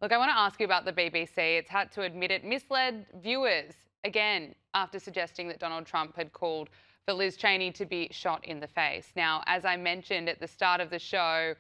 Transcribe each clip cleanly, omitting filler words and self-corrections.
Look, I want to ask you about the BBC. It's had to admit it misled viewers again after suggesting that Donald Trump had called for Liz Cheney to be shot in the face. Now, as I mentioned at the start of the show,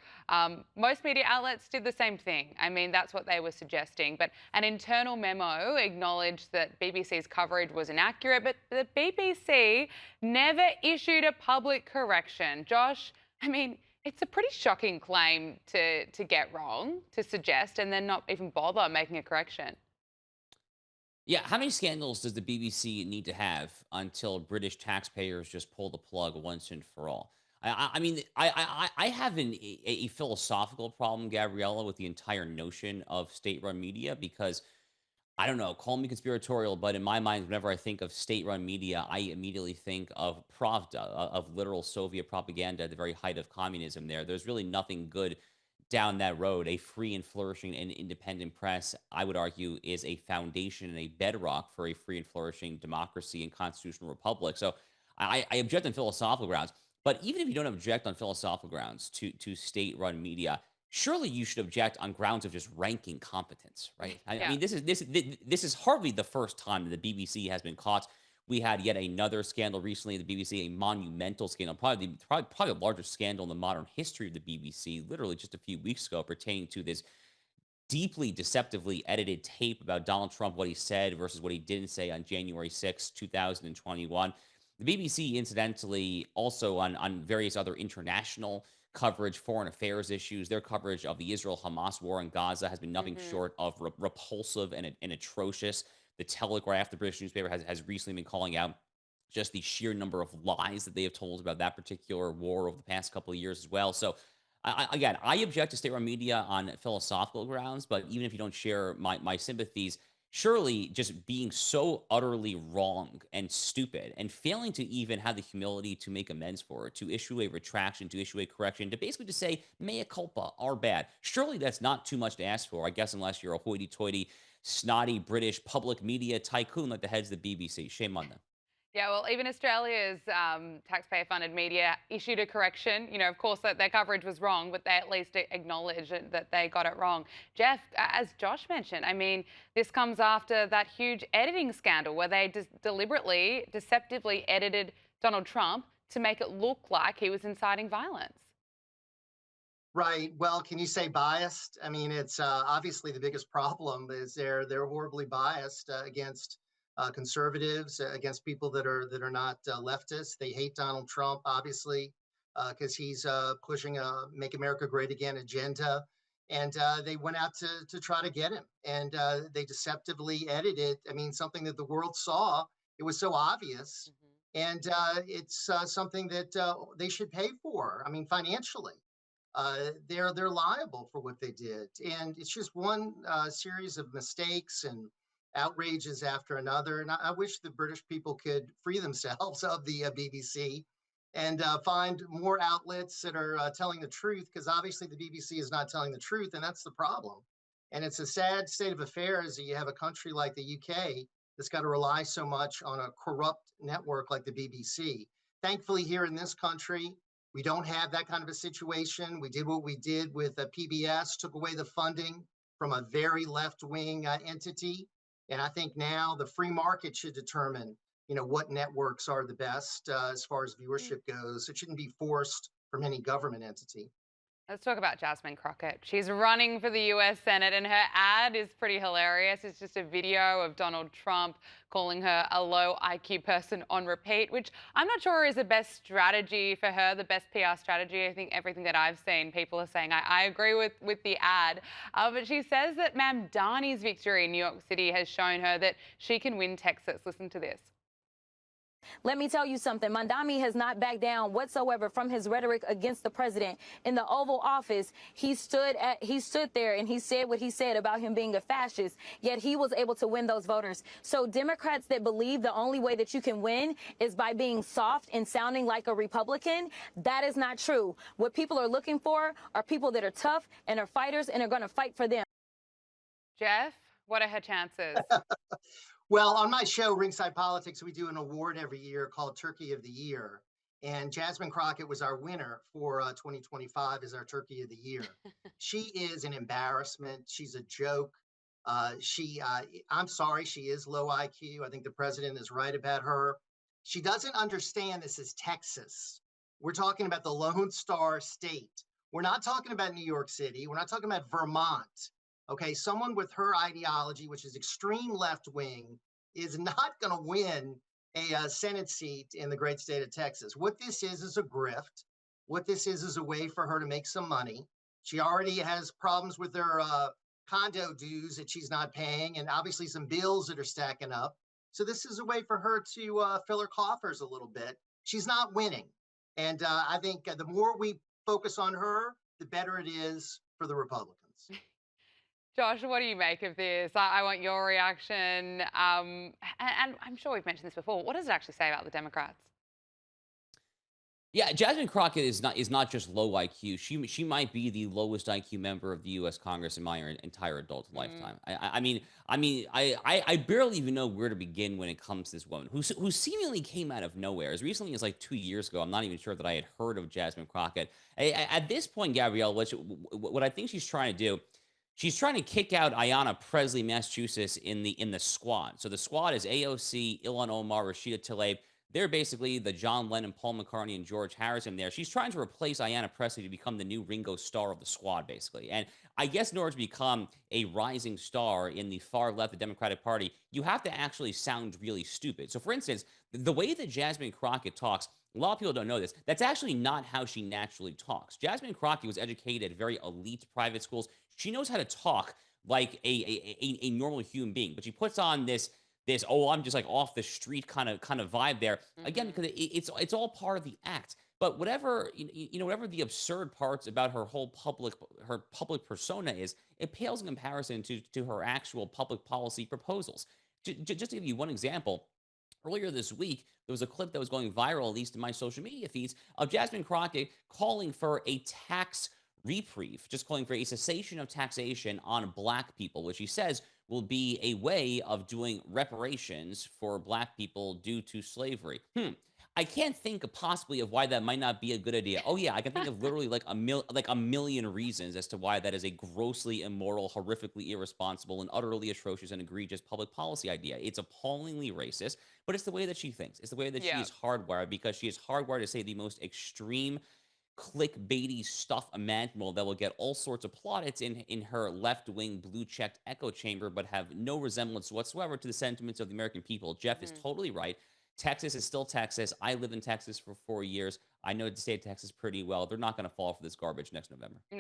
most media outlets did the same thing. I mean, that's what they were suggesting. But an internal memo acknowledged that BBC's coverage was inaccurate, but the BBC never issued a public correction. Josh, I mean, it's a pretty shocking claim to get wrong, to suggest, and then not even bother making a correction. Yeah, how many scandals does the BBC need to have until British taxpayers just pull the plug once and for all? I mean, I have a philosophical problem, Gabriella, with the entire notion of state-run media because I don't know, call me conspiratorial, but in my mind, whenever I think of state-run media, I immediately think of Pravda, of literal Soviet propaganda at the very height of communism. There's really nothing good down that road. A free and flourishing and independent press, I would argue, is a foundation and a bedrock for a free and flourishing democracy and constitutional republic. So I object on philosophical grounds. But even if you don't object on philosophical grounds to state-run media, surely you should object on grounds of just ranking competence, right? I Yeah. mean, this is hardly the first time that the BBC has been caught. We had yet another scandal recently at the BBC, a monumental scandal, probably the largest scandal in the modern history of the BBC, literally just a few weeks ago, pertaining to this deeply deceptively edited tape about Donald Trump, what he said versus what he didn't say on January 6th, 2021. The BBC, incidentally, also on various other international coverage, foreign affairs issues, their coverage of the Israel Hamas war in Gaza has been nothing Hmm. short of repulsive and atrocious. The Telegraph, the British newspaper, has recently been calling out just the sheer number of lies that they have told about that particular war over the past couple of years as well. So, again, I object to state-run media on philosophical grounds, but even if you don't share my sympathies, surely just being so utterly wrong and stupid and failing to even have the humility to make amends for it, to issue a retraction, to issue a correction, to basically just say mea culpa, our bad. Surely that's not too much to ask for, I guess, unless you're a hoity-toity, snotty British public media tycoon like the heads of the BBC. Shame on them. Yeah, well, even Australia's taxpayer-funded media issued a correction. You know, of course, that their coverage was wrong, but they at least acknowledged that they got it wrong. Jeff, as Josh mentioned, I mean, this comes after that huge editing scandal where they deliberately, deceptively edited Donald Trump to make it look like he was inciting violence. Right. Well, can you say biased? I mean, it's obviously the biggest problem is they're horribly biased against conservatives, against people that are not leftists. They hate Donald Trump, obviously, because he's pushing a "Make America Great Again" agenda, and they went out to try to get him, and they deceptively edited. I mean, something that the world saw. It was so obvious, Mhm. and it's something that they should pay for. I mean, financially they're liable for what they did, and it's just one series of mistakes and outrages after another. And I wish the British people could free themselves of the BBC and find more outlets that are telling the truth, because obviously the BBC is not telling the truth, and that's the problem. And it's a sad state of affairs that you have a country like the UK that's got to rely so much on a corrupt network like the BBC. Thankfully, here in this country, we don't have that kind of a situation. We did what we did with PBS, took away the funding from a very left wing entity. And I think now the free market should determine, what networks are the best as far as viewership goes. It shouldn't be forced from any government entity. Let's talk about Jasmine Crockett. She's running for the US Senate, and her ad is pretty hilarious. It's just a video of Donald Trump calling her a low IQ person on repeat, which I'm not sure is the best strategy for her, the best PR strategy. I think everything that I've seen, people are saying I agree with the ad. But she says that Mamdani's victory in New York City has shown her that she can win Texas. Listen to this. Let me tell you something. Mandami has not backed down whatsoever from his rhetoric against the president. In the Oval Office, he stood there and he said what he said about him being a fascist, yet he was able to win those voters. So Democrats that believe the only way that you can win is by being soft and sounding like a Republican, that is not true. What people are looking for are people that are tough and are fighters and are going to fight for them. Jeff, what are her chances? Well, on my show, Ringside Politics, we do an award every year called Turkey of the Year. And Jasmine Crockett was our winner for 2025 as our Turkey of the Year. She is an embarrassment. She's a joke. I'm sorry, she is low IQ. I think the president is right about her. She doesn't understand this is Texas. We're talking about the Lone Star State. We're not talking about New York City. We're not talking about Vermont. Okay, someone with her ideology, which is extreme left wing, is not going to win a Senate seat in the great state of Texas. What this is a grift. What this is a way for her to make some money. She already has problems with her condo dues that she's not paying, and obviously some bills that are stacking up. So this is a way for her to fill her coffers a little bit. She's not winning. And I think the more we focus on her, the better it is for the Republicans. Josh, what do you make of this? I want your reaction. And I'm sure we've mentioned this before. What does it actually say about the Democrats? Yeah, Jasmine Crockett is not just low IQ. She might be the lowest IQ member of the U.S. Congress in my entire adult Mm. lifetime. I barely even know where to begin when it comes to this woman who seemingly came out of nowhere. As recently as like 2 years ago, I'm not even sure that I had heard of Jasmine Crockett. At this point, Gabrielle, what I think she's trying to do. She's trying to kick out Ayanna Presley, Massachusetts, in the squad. So the squad is AOC, Ilhan Omar, Rashida Tlaib. They're basically the John Lennon, Paul McCartney, and George Harrison there. She's trying to replace Ayanna Presley to become the new Ringo Starr of the squad, basically. And I guess in order to become a rising star in the far left, the Democratic Party, you have to actually sound really stupid. So, for instance, the way that Jasmine Crockett talks, a lot of people don't know this. That's actually not how she naturally talks. Jasmine Crockett was educated at very elite private schools. She knows how to talk like a normal human being, but she puts on this oh, I'm just like off the street kind of vibe there again, Hmm. because it's all part of the act. But whatever whatever the absurd parts about her public persona is, it pales in comparison to her actual public policy proposals. Just to give you one example, earlier this week, there was a clip that was going viral, at least in my social media feeds, of Jasmine Crockett calling for a tax reprieve, just calling for a cessation of taxation on black people, which he says will be a way of doing reparations for black people due to slavery. I can't think of possibly of why that might not be a good idea. Oh yeah, I can think of literally like a million reasons as to why that is a grossly immoral, horrifically irresponsible, and utterly atrocious and egregious public policy idea. It's appallingly racist, but it's the way that she thinks. It's the way that she Yeah. is hardwired, because she is hardwired to say the most extreme clickbaity stuff imaginable that will get all sorts of plaudits in her left-wing blue-checked echo chamber, but have no resemblance whatsoever to the sentiments of the American people. Jeff is Hmm. totally right. Texas is still Texas. I lived in Texas for 4 years. I know the state of Texas pretty well. They're not going to fall for this garbage next November. No,